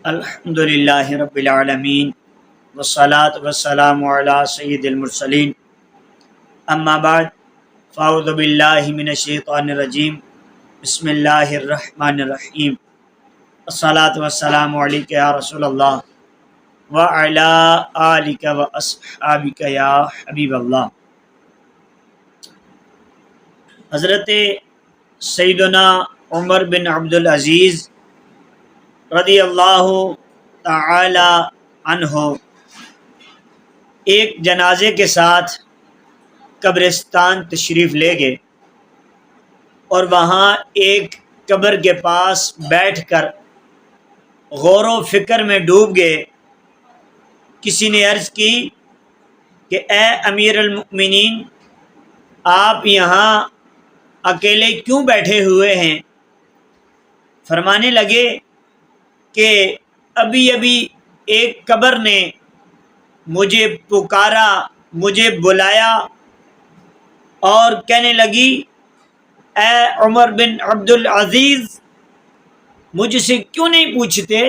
الحمد للہ رب العالمین والصلاة والسلام علی سید المرسلین اما بعد فاعوذ باللہ من الشیطان الرجیم بسم اللہ الرحمن الرحیم الصلاة والسلام علیک یا رسول اللہ وعلی آلک واصحابک یا حبیب اللہ۔ حضرت سیدنا عمر بن عبدالعزیز رضی اللہ تعالی عنہ ایک جنازے کے ساتھ قبرستان تشریف لے گئے اور وہاں ایک قبر کے پاس بیٹھ کر غور و فکر میں ڈوب گئے۔ کسی نے عرض کی کہ اے امیر المؤمنین، آپ یہاں اکیلے کیوں بیٹھے ہوئے ہیں؟ فرمانے لگے کہ ابھی ایک قبر نے مجھے پکارا، مجھے بلایا اور کہنے لگی اے عمر بن عبدالعزیز، مجھ سے کیوں نہیں پوچھتے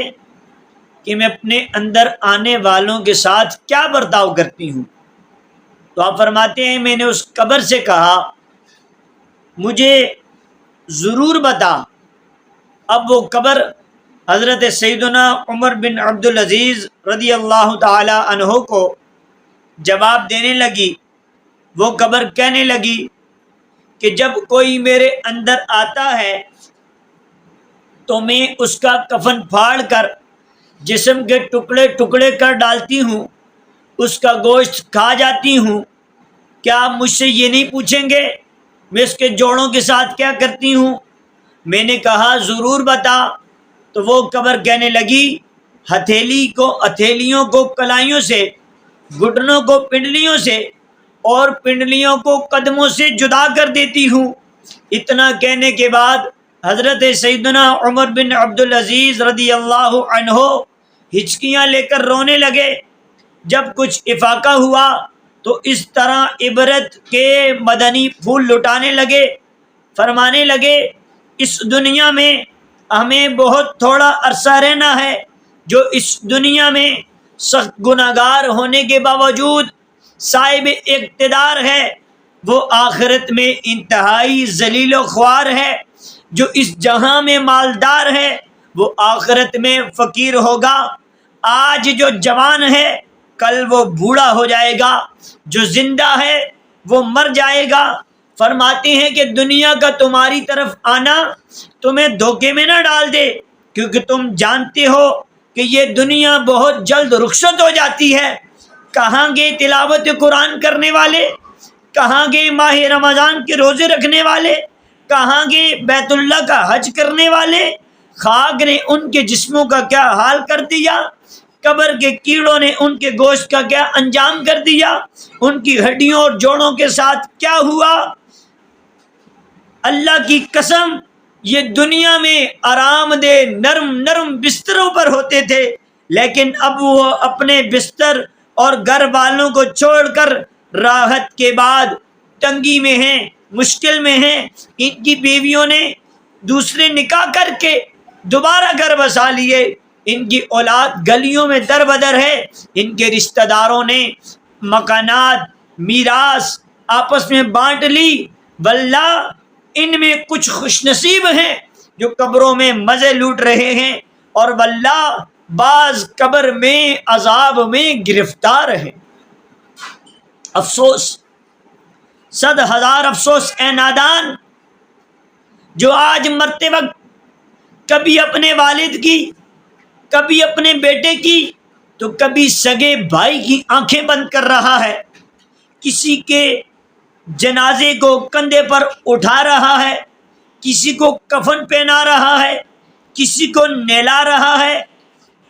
کہ میں اپنے اندر آنے والوں کے ساتھ کیا برتاؤ کرتی ہوں؟ تو آپ فرماتے ہیں میں نے اس قبر سے کہا مجھے ضرور بتا۔ اب وہ قبر حضرت سیدنا عمر بن عبدالعزیز رضی اللہ تعالی عنہ کو جواب دینے لگی۔ وہ قبر کہنے لگی کہ جب کوئی میرے اندر آتا ہے تو میں اس کا کفن پھاڑ کر جسم کے ٹکڑے ٹکڑے کر ڈالتی ہوں، اس کا گوشت کھا جاتی ہوں۔ کیا مجھ سے یہ نہیں پوچھیں گے میں اس کے جوڑوں کے ساتھ کیا کرتی ہوں؟ میں نے کہا ضرور بتا۔ تو وہ قبر کہنے لگی ہتھیلیوں کو کلائیوں سے، گھٹنوں کو پنڈلیوں سے اور پنڈلیوں کو قدموں سے جدا کر دیتی ہوں۔ اتنا کہنے کے بعد حضرت سیدنا عمر بن عبدالعزیز رضی اللہ عنہ ہچکیاں لے کر رونے لگے۔ جب کچھ افاقہ ہوا تو اس طرح عبرت کے مدنی پھول لٹانے لگے، فرمانے لگے اس دنیا میں ہمیں بہت تھوڑا عرصہ رہنا ہے۔ جو اس دنیا میں سخت گناہگار ہونے کے باوجود صاحب اقتدار ہے، وہ آخرت میں انتہائی ذلیل و خوار ہے۔ جو اس جہاں میں مالدار ہے وہ آخرت میں فقیر ہوگا۔ آج جو جوان ہے کل وہ بوڑھا ہو جائے گا، جو زندہ ہے وہ مر جائے گا۔ فرماتے ہیں کہ دنیا کا تمہاری طرف آنا تمہیں دھوکے میں نہ ڈال دے، کیونکہ تم جانتے ہو کہ یہ دنیا بہت جلد رخصت ہو جاتی ہے۔ کہاں گئے تلاوت قرآن کرنے والے؟ کہاں گئے ماہ رمضان کے روزے رکھنے والے؟ کہاں گئے بیت اللہ کا حج کرنے والے؟ خاک نے ان کے جسموں کا کیا حال کر دیا، قبر کے کیڑوں نے ان کے گوشت کا کیا انجام کر دیا، ان کی ہڈیوں اور جوڑوں کے ساتھ کیا ہوا۔ اللہ کی قسم یہ دنیا میں آرام دہ نرم بستروں پر ہوتے تھے، لیکن اب وہ اپنے بستر اور گھر والوں کو چھوڑ کر راحت کے بعد تنگی میں ہیں، مشکل میں ہیں۔ ان کی بیویوں نے دوسرے نکاح کر کے دوبارہ گھر بسا لیے، ان کی اولاد گلیوں میں در بدر ہے، ان کے رشتہ داروں نے مکانات میراث آپس میں بانٹ لی۔ واللہ ان میں کچھ خوش نصیب ہیں جو قبروں میں مزے لوٹ رہے ہیں، اور واللہ بعض قبر میں عذاب میں گرفتار ہیں۔ افسوس، صد ہزار افسوس اے نادان، جو آج مرتے وقت کبھی اپنے والد کی، کبھی اپنے بیٹے کی، تو کبھی سگے بھائی کی آنکھیں بند کر رہا ہے، کسی کے جنازے کو کندھے پر اٹھا رہا ہے، کسی کو کفن پہنا رہا ہے، کسی کو نہلا رہا ہے،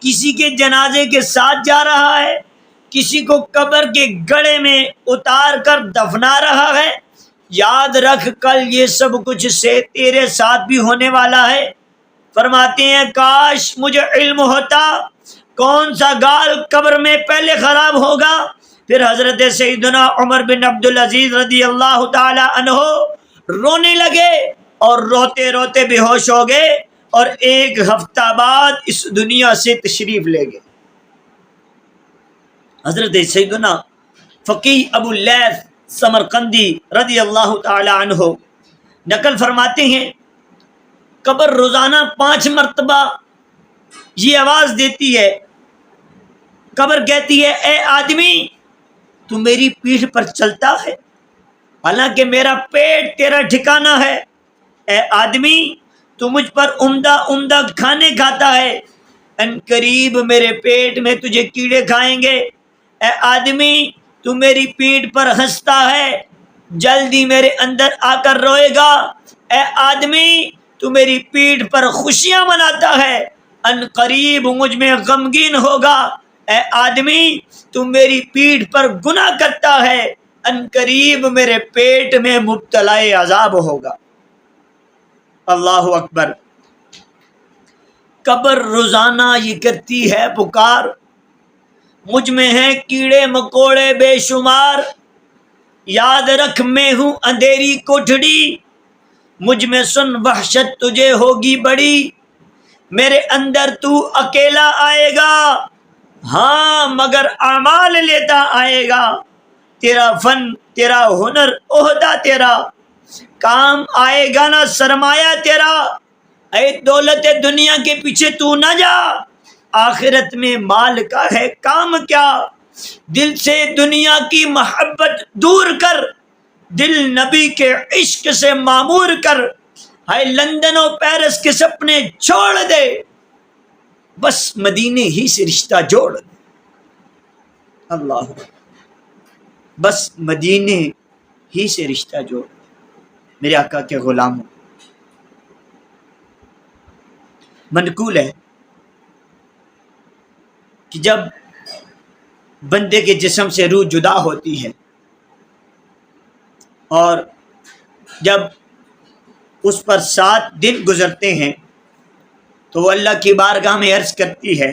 کسی کے جنازے کے ساتھ جا رہا ہے، کسی کو قبر کے گڑھے میں اتار کر دفنا رہا ہے۔ یاد رکھ کل یہ سب کچھ سے تیرے ساتھ بھی ہونے والا ہے۔ فرماتے ہیں کاش مجھے علم ہوتا کون سا گال قبر میں پہلے خراب ہوگا۔ پھر حضرت سیدنا عمر بن عبدالعزیز رضی اللہ تعالی عنہ رونے لگے اور روتے روتے بے ہوش ہو گئے۔ اور 1 ہفتہ بعد اس دنیا سے تشریف لے گئے۔ حضرت سیدنا فقیہ ابو اللیث سمرقندی رضی اللہ تعالی عنہ نقل فرماتے ہیں، قبر روزانہ 5 مرتبہ یہ آواز دیتی ہے، قبر کہتی ہے اے آدمی تو میری پیٹھ پر چلتا ہے حالانکہ میرا پیٹ تیرا ٹھکانہ ہے، اے آدمی تو مجھ پر عمدہ عمدہ کھانے کھاتا ہے، ان قریب میرے پیٹ میں تجھے کیڑے کھائیں گے، اے آدمی تو میری پیٹھ پر ہنستا ہے جلدی میرے اندر آ کر روئے گا، اے آدمی تو میری پیٹھ پر خوشیاں مناتا ہے ان قریب مجھ میں غمگین ہوگا، اے آدمی تو میری پیٹھ پر گناہ کرتا ہے ان قریب میرے پیٹ میں مبتلا عذاب ہوگا۔ اللہ اکبر۔ قبر روزانہ یہ کرتی ہے پکار، مجھ میں ہیں کیڑے مکوڑے بے شمار، یاد رکھ میں ہوں اندھیری کوٹھڑی، مجھ میں سن وحشت تجھے ہوگی بڑی، میرے اندر تو اکیلا آئے گا، ہاں مگر اعمال لیتا آئے گا، تیرا فن تیرا ہنر عہدہ تیرا، کام آئے گا نہ سرمایہ تیرا، اے دولت دنیا کے پیچھے تو نہ جا، آخرت میں مال کا ہے کام کیا، دل سے دنیا کی محبت دور کر، دل نبی کے عشق سے معمور کر، ہائے لندن و پیرس کے سپنے چھوڑ دے، بس مدینے ہی سے رشتہ جوڑ دے۔ اللہ، بس مدینے ہی سے رشتہ جوڑ دے۔ میرے آقا کے غلاموں، منقول ہے کہ جب بندے کے جسم سے روح جدا ہوتی ہے اور جب اس پر 7 دن گزرتے ہیں تو وہ اللہ کی بارگاہ میں عرض کرتی ہے،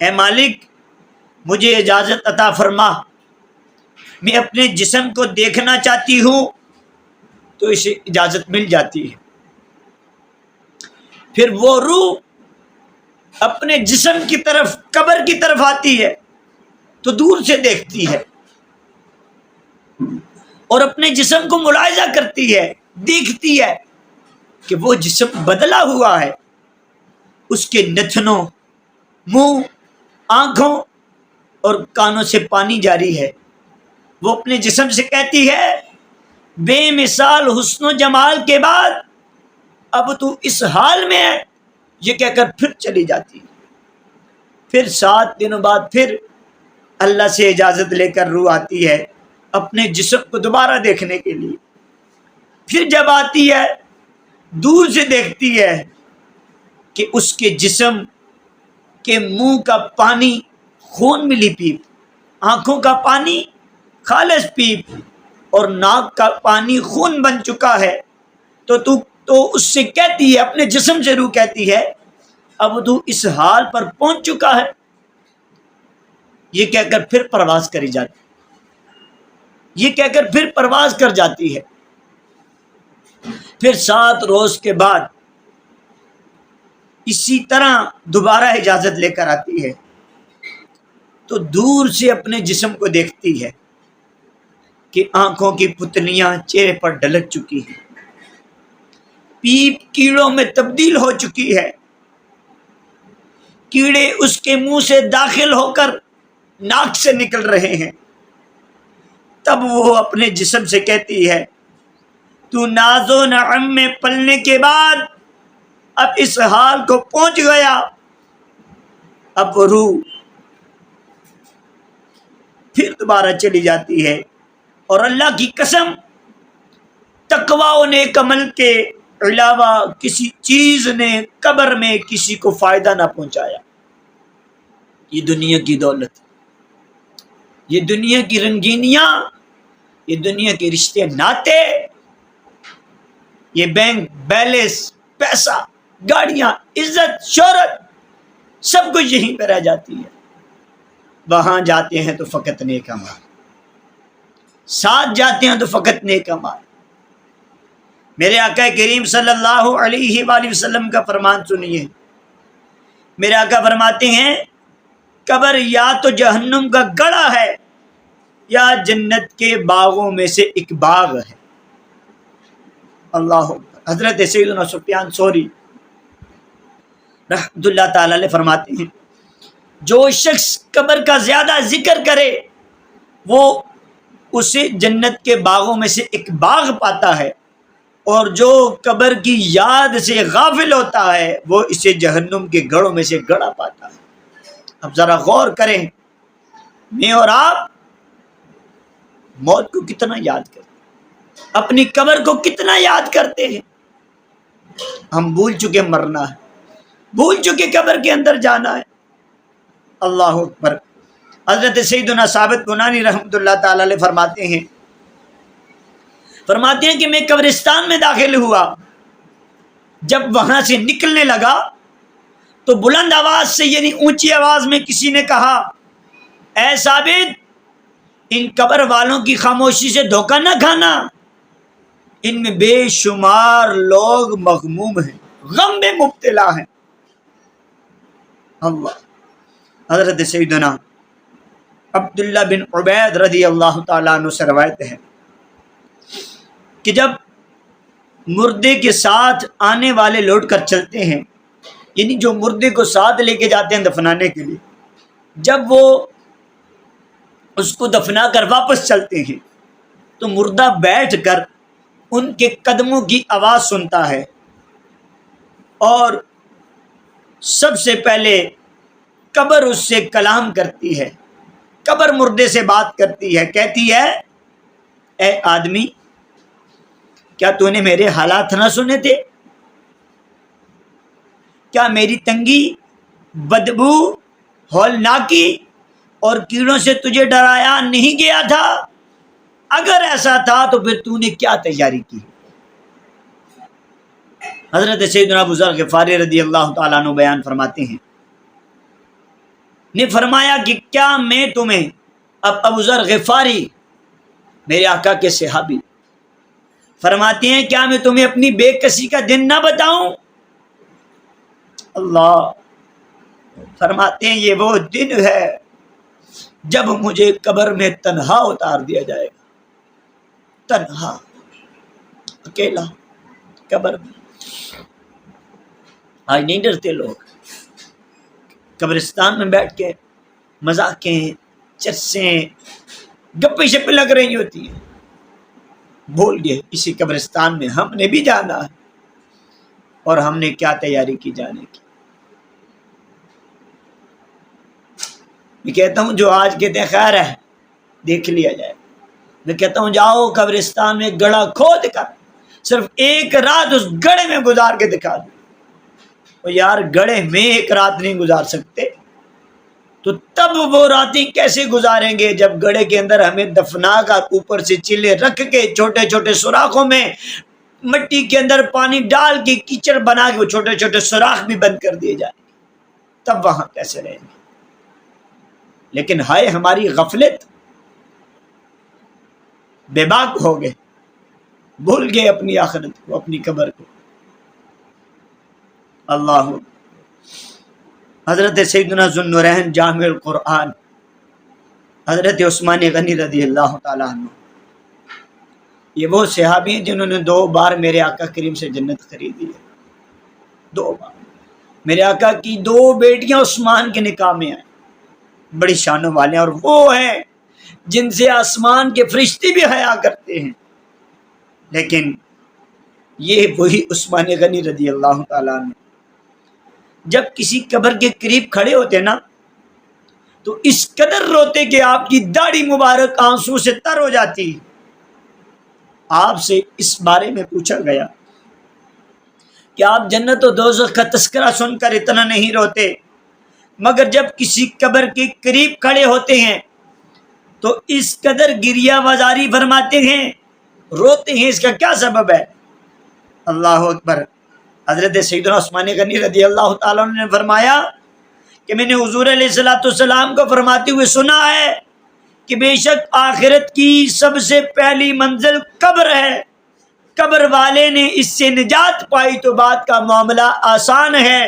اے مالک مجھے اجازت عطا فرما، میں اپنے جسم کو دیکھنا چاہتی ہوں، تو اسے اجازت مل جاتی ہے۔ پھر وہ روح اپنے جسم کی طرف قبر کی طرف آتی ہے تو دور سے دیکھتی ہے اور اپنے جسم کو ملاحظہ کرتی ہے، دیکھتی ہے کہ وہ جسم بدلا ہوا ہے، اس کے نتنوں، منہ، آنکھوں اور کانوں سے پانی جاری ہے۔ وہ اپنے جسم سے کہتی ہے بے مثال حسن و جمال کے بعد اب تو اس حال میں ہے، یہ کہہ کر پھر چلی جاتی ہے۔ پھر 7 دنوں بعد پھر اللہ سے اجازت لے کر روح آتی ہے اپنے جسم کو دوبارہ دیکھنے کے لیے۔ پھر جب آتی ہے دور سے دیکھتی ہے کہ اس کے جسم کے منہ کا پانی خون ملی پیپ، آنکھوں کا پانی خالص پیپ اور ناک کا پانی خون بن چکا ہے، تو اس سے کہتی ہے، اپنے جسم سے روح کہتی ہے اب تو اس حال پر پہنچ چکا ہے، یہ کہہ کر پھر پرواز کری جاتی، یہ کہہ کر پھر پرواز کر جاتی ہے۔ پھر 7 روز کے بعد اسی طرح دوبارہ اجازت لے کر آتی ہے تو دور سے اپنے جسم کو دیکھتی ہے کہ آنکھوں کی پتلیاں چہرے پر ڈھلک چکی ہیں، پیپ کیڑوں میں تبدیل ہو چکی ہے، کیڑے اس کے منہ سے داخل ہو کر ناک سے نکل رہے ہیں۔ تب وہ اپنے جسم سے کہتی ہے تو ناز و نعم میں پلنے کے بعد اب اس حال کو پہنچ گیا۔ اب روح پھر دوبارہ چلی جاتی ہے اور اللہ کی قسم تقوی و نیک عمل کے علاوہ کسی چیز نے قبر میں کسی کو فائدہ نہ پہنچایا۔ یہ دنیا کی دولت، یہ دنیا کی رنگینیاں، یہ دنیا کے رشتے ناتے، یہ بینک بیلنس، پیسہ، گاڑیاں، عزت، شہرت، سب کچھ یہیں پہ رہ جاتی ہے۔ وہاں جاتے ہیں تو فقط نیک اعمال، ساتھ جاتے ہیں تو فقط نیک اعمال۔ میرے آقا کریم صلی اللہ علیہ وآلہ وسلم کا فرمان سنیے. میرے آقا فرماتے ہیں قبر یا تو جہنم کا گڑھا ہے یا جنت کے باغوں میں سے ایک باغ ہے. اللہ اکبر. حضرت سیدنا سفیان ثوری رحمۃ اللہ تعالی علیہ فرماتے ہیں جو شخص قبر کا زیادہ ذکر کرے وہ اسے جنت کے باغوں میں سے ایک باغ پاتا ہے، اور جو قبر کی یاد سے غافل ہوتا ہے وہ اسے جہنم کے گڑھوں میں سے گڑھا پاتا ہے. اب ذرا غور کریں، میں اور آپ موت کو کتنا یاد کرتے ہیں، اپنی قبر کو کتنا یاد کرتے ہیں. ہم بھول چکے مرنا ہے، بھول چکے قبر کے اندر جانا ہے. اللہ اکبر. حضرت سیدنا ثابت بنانی رحمۃ اللہ تعالی علیہ فرماتے ہیں کہ میں قبرستان میں داخل ہوا، جب وہاں سے نکلنے لگا تو بلند آواز سے یعنی اونچی آواز میں کسی نے کہا اے ثابت ان قبر والوں کی خاموشی سے دھوکہ نہ کھانا، ان میں بے شمار لوگ مغموم ہیں، غم میں مبتلا ہیں. اللہ. حضرت سیدنا عبداللہ بن عبید رضی اللہ تعالیٰ عنہ سے روایت ہے کہ جب مردے کے ساتھ آنے والے لوٹ کر چلتے ہیں، یعنی جو مردے کو ساتھ لے کے جاتے ہیں دفنانے کے لیے، جب وہ اس کو دفنا کر واپس چلتے ہیں تو مردہ بیٹھ کر ان کے قدموں کی آواز سنتا ہے، اور سب سے پہلے قبر اس سے کلام کرتی ہے. قبر مردے سے بات کرتی ہے، کہتی ہے اے آدمی کیا تو نے میرے حالات نہ سنے تھے؟ کیا میری تنگی، بدبو، ہولناکی اور کیڑوں سے تجھے ڈرایا نہیں گیا تھا؟ اگر ایسا تھا تو پھر تو نے کیا تیاری کی؟ حضرت سیدنا ابو ذر غفاری رضی اللہ تعالیٰ عنہ بیان فرماتے ہیں نے فرمایا کہ کیا میں تمہیں، اب ابو ذر غفاری میرے آقا کے صحابی فرماتے ہیں کیا میں تمہیں اپنی بے کسی کا دن نہ بتاؤں؟ اللہ. فرماتے ہیں یہ وہ دن ہے جب مجھے قبر میں تنہا اتار دیا جائے گا، تنہا، اکیلا قبر میں. آج نہیں ڈرتے لوگ، قبرستان میں بیٹھ کے مذاقیں، چرچیں، گپے شپے لگ رہی ہوتی ہیں. بھول گئے اسی قبرستان میں ہم نے بھی جانا ہے، اور ہم نے کیا تیاری کی جانے کی. میں کہتا ہوں جو آج کہتے ہیں خیر ہے دیکھ لیا جائے، میں کہتا ہوں جاؤ قبرستان میں گڑھا کھود کر صرف ایک رات اس گڑھے میں گزار کے دکھا دو. اور یار گڑھے میں ایک رات نہیں گزار سکتے تو تب وہ راتیں کیسے گزاریں گے جب گڑھے کے اندر ہمیں دفنا کر اوپر سے چلے رکھ کے چھوٹے چھوٹے سوراخوں میں مٹی کے اندر پانی ڈال کے کیچڑ بنا کے وہ چھوٹے چھوٹے سوراخ بھی بند کر دیے جائیں گے، تب وہاں کیسے رہیں گے؟ لیکن ہائے ہماری غفلت، بے باک ہو گئے، بھول گئے اپنی آخرت کو، اپنی قبر کو. اللہ. حضرت سیدنا ذوالنورین جامع القرآن حضرت عثمان غنی رضی اللہ تعالیٰ عنہ، یہ وہ صحابی ہیں جنہوں نے 2 بار میرے آقا کریم سے جنت خریدی ہے. 2 بار میرے آقا کی 2 بیٹیاں عثمان کے نکاح میں آئیں، بڑی شانوں والے ہیں، اور وہ ہیں جن سے آسمان کے فرشتے بھی حیا کرتے ہیں. لیکن یہ وہی عثمان غنی رضی اللہ تعالیٰ عنہ جب کسی قبر کے قریب کھڑے ہوتے نا تو اس قدر روتے کہ آپ کی داڑھی مبارک آنسو سے تر ہو جاتی. آپ سے اس بارے میں پوچھا گیا کہ آپ جنت و دوزخ کا تذکرہ سن کر اتنا نہیں روتے، مگر جب کسی قبر کے قریب کھڑے ہوتے ہیں تو اس قدر گریہ وزاری فرماتے ہیں، روتے ہیں، اس کا کیا سبب ہے؟ اللہ اکبر. حضرت سیدنا عثمان غنی رضی اللہ تعالیٰ عنہ نے فرمایا کہ میں نے حضور علیہ الصلوۃ والسلام کو فرماتے ہوئے سنا ہے کہ بے شک آخرت کی سب سے پہلی منزل قبر ہے، قبر والے نے اس سے نجات پائی تو بات کا معاملہ آسان ہے،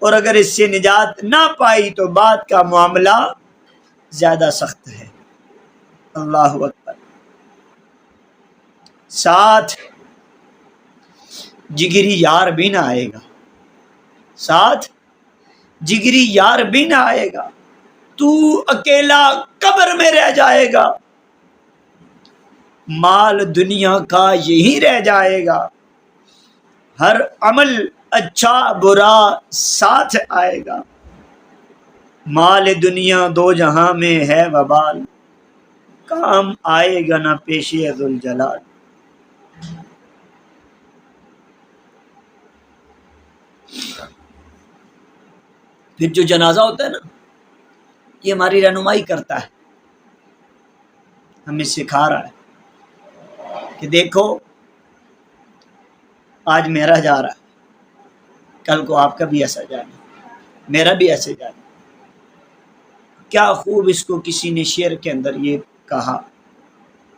اور اگر اس سے نجات نہ پائی تو بات کا معاملہ زیادہ سخت ہے۔ اللہ اکبر۔ ساتھ جگری یار بھی نہ آئے گا، ساتھ جگری یار بھی نہ آئے گا، تو اکیلا قبر میں رہ جائے گا، مال دنیا کا یہی رہ جائے گا، ہر عمل اچھا برا ساتھ آئے گا، مال دنیا دو جہاں میں ہے وبال، کام آئے گا نہ پیش ذوالجلال۔ پھر جو جنازہ ہوتا ہے نا، یہ ہماری رہنمائی کرتا ہے، ہمیں سکھا رہا ہے کہ دیکھو آج میرا جا رہا ہے، کل کو آپ کا بھی ایسا جانا، میرا بھی ایسے جانا۔ کیا خوب اس کو کسی نے شعر کے اندر یہ کہا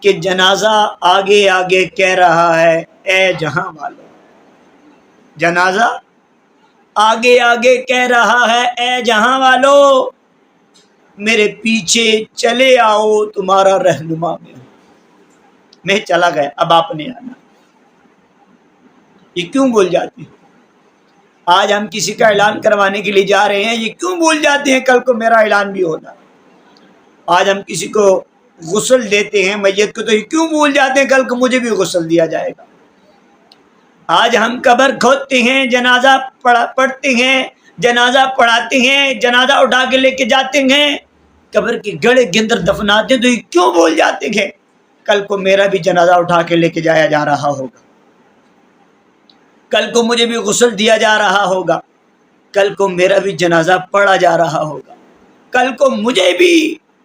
کہ جنازہ آگے آگے کہہ رہا ہے اے جہاں والو، جنازہ آگے آگے کہہ رہا ہے اے جہاں والو، میرے پیچھے چلے آؤ تمہارا رہنما میں چلا گیا اب آپ نے آنا۔ یہ کیوں بھول جاتے ہیں؟ آج ہم کسی کا اعلان کروانے کے لیے جا رہے ہیں، یہ کیوں بھول جاتے ہیں کل کو میرا اعلان بھی ہونا۔ آج ہم کسی کو غسل دیتے ہیں میت کو، تو یہ کیوں بھول جاتے ہیں کل کو مجھے بھی غسل دیا جائے گا۔ آج ہم قبر کھودتے ہیں، جنازہ پڑھتے ہیں، جنازہ پڑھاتے ہیں، جنازہ اٹھا کے لے کے جاتے ہیں، قبر کے گڑھے کے اندر دفناتے ہیں، تو یہ کیوں بھول جاتے ہیں کل کو میرا بھی جنازہ اٹھا کے لے کے جایا جا رہا ہوگا، کل کو مجھے بھی غسل دیا جا رہا ہوگا، کل کو میرا بھی جنازہ پڑھا جا رہا ہوگا، کل کو مجھے بھی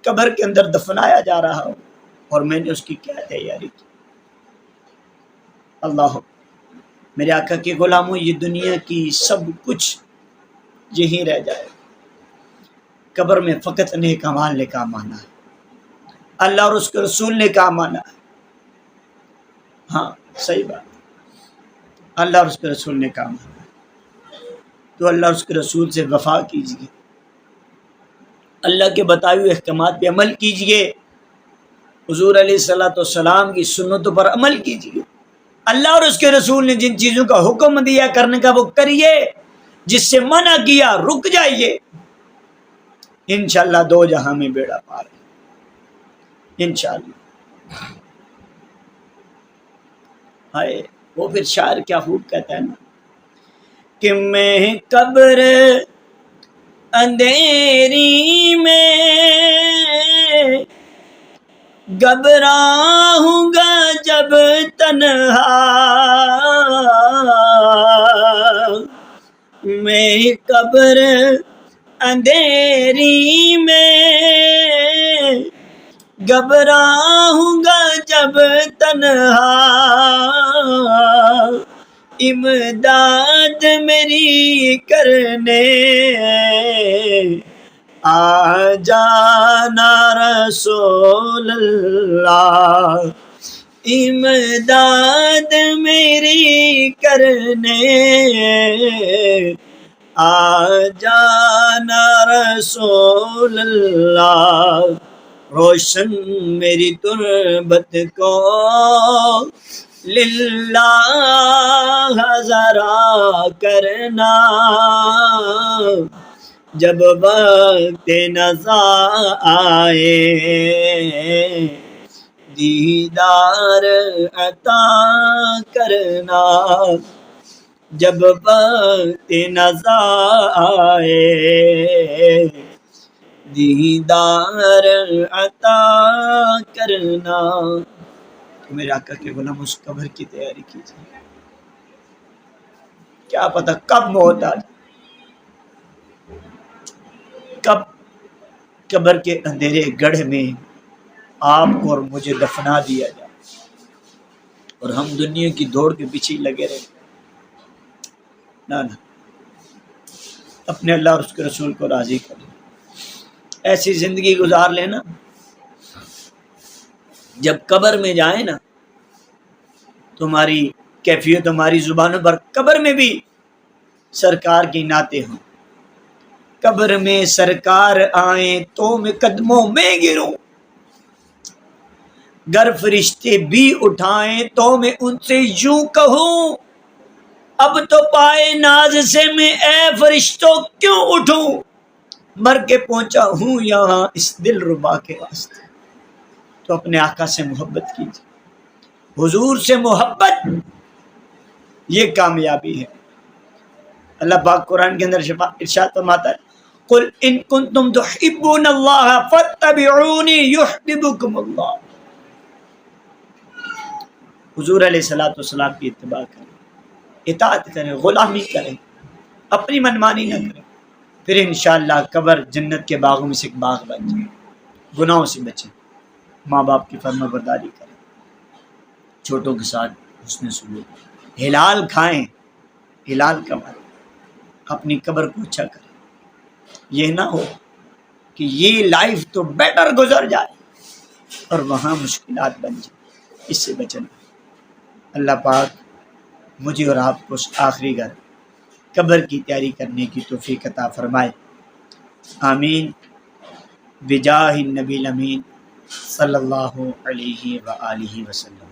قبر کے اندر دفنایا جا رہا ہوگا، اور میں نے اس کی کیا تیاری کی۔ اللہ میرے آقا کے غلاموں، یہ دنیا کی سب کچھ یہیں رہ جائے، قبر میں فقط نیک اعمال نے کام آنا ہے، اللہ اور اس کے رسول نے کام آنا ہے۔ ہاں صحیح بات، اللہ اور اس کے رسول نے کام آنا ہے، تو اللہ اور اس کے رسول سے وفا کیجیے، اللہ کے بتائے ہوئے احکامات پہ عمل کیجیے، حضور علیہ الصلوۃ والسلام کی سنتوں پر عمل کیجیے، اللہ اور اس کے رسول نے جن چیزوں کا حکم دیا کرنے کا وہ کریے، جس سے منع کیا رک جائیے، انشاءاللہ دو جہاں میں بیڑا پار ہے انشاءاللہ۔ ہائے وہ پھر شاعر کیا خوب کہتا ہے نا کہ میں قبر اندھیری میں گھبراہوں گا جب تنہا، میں قبر اندھیری میں گھبراہوں گا جب تنہا، امداد میری کرنے آ جانا رسول اللہ، امداد میری کرنے آ جانا رسول اللہ، روشن میری تربت کو للہ ذرا کرنا، جب وقت نزا آئے دیدار عطا کرنا، جب وقت نزا آئے دیدار عطا کرنا۔ تو میرے آقا کے غلام اس قبر کی تیاری کیجیے، کیا پتہ کب موت آ جائے، کب قبر کے اندھیرے گڑھ میں آپ کو اور مجھے دفنا دیا جائے، اور ہم دنیا کی دوڑ کے پیچھے لگے رہے۔ نہ اپنے اللہ اور اس کے رسول کو راضی کریں، ایسی زندگی گزار لینا جب قبر میں جائیں نا تمہاری کیفیت تمہاری زبانوں پر قبر میں بھی سرکار کی نعتیں ہوں. قبر میں سرکار آئیں تو میں قدموں میں گروں، گر فرشتے بھی اٹھائیں تو میں ان سے یوں کہوں، اب تو پائے ناز سے میں اے فرشتوں کیوں اٹھوں، مر کے پہنچا ہوں یہاں اس دل ربا کے واسطے. تو اپنے آقا سے محبت کیجیے، حضور سے محبت، یہ کامیابی ہے. اللہ پاک قرآن کے اندر ارشاد فرماتا ہے قل ان کنتم تحبون اللہ فاتبعونی یحببکم اللہ. حضور علیہ الصلوۃ والسلام کی اتباع کریں، اطاعت کریں، غلامی کریں، اپنی منمانی نہ کریں، پھر انشاءاللہ قبر جنت کے باغوں میں سے ایک باغ بن جائے. گناہوں سے بچیں، ماں باپ کی فرما برداری کریں، چھوٹوں کے ساتھ حسن سلوک، حلال کھائیں، حلال کمائیں، اپنی قبر کو اچھا کریں. یہ نہ ہو کہ یہ لائف تو بیٹر گزر جائے اور وہاں مشکلات بن جائیں. اس سے بچنا. اللہ پاک مجھے اور آپ کو آخری گھر قبر کی تیاری کرنے کی توفیق عطا فرمائے. آمین بجاہ النبی الامین صلی اللہ علیہ وآلہ وسلم.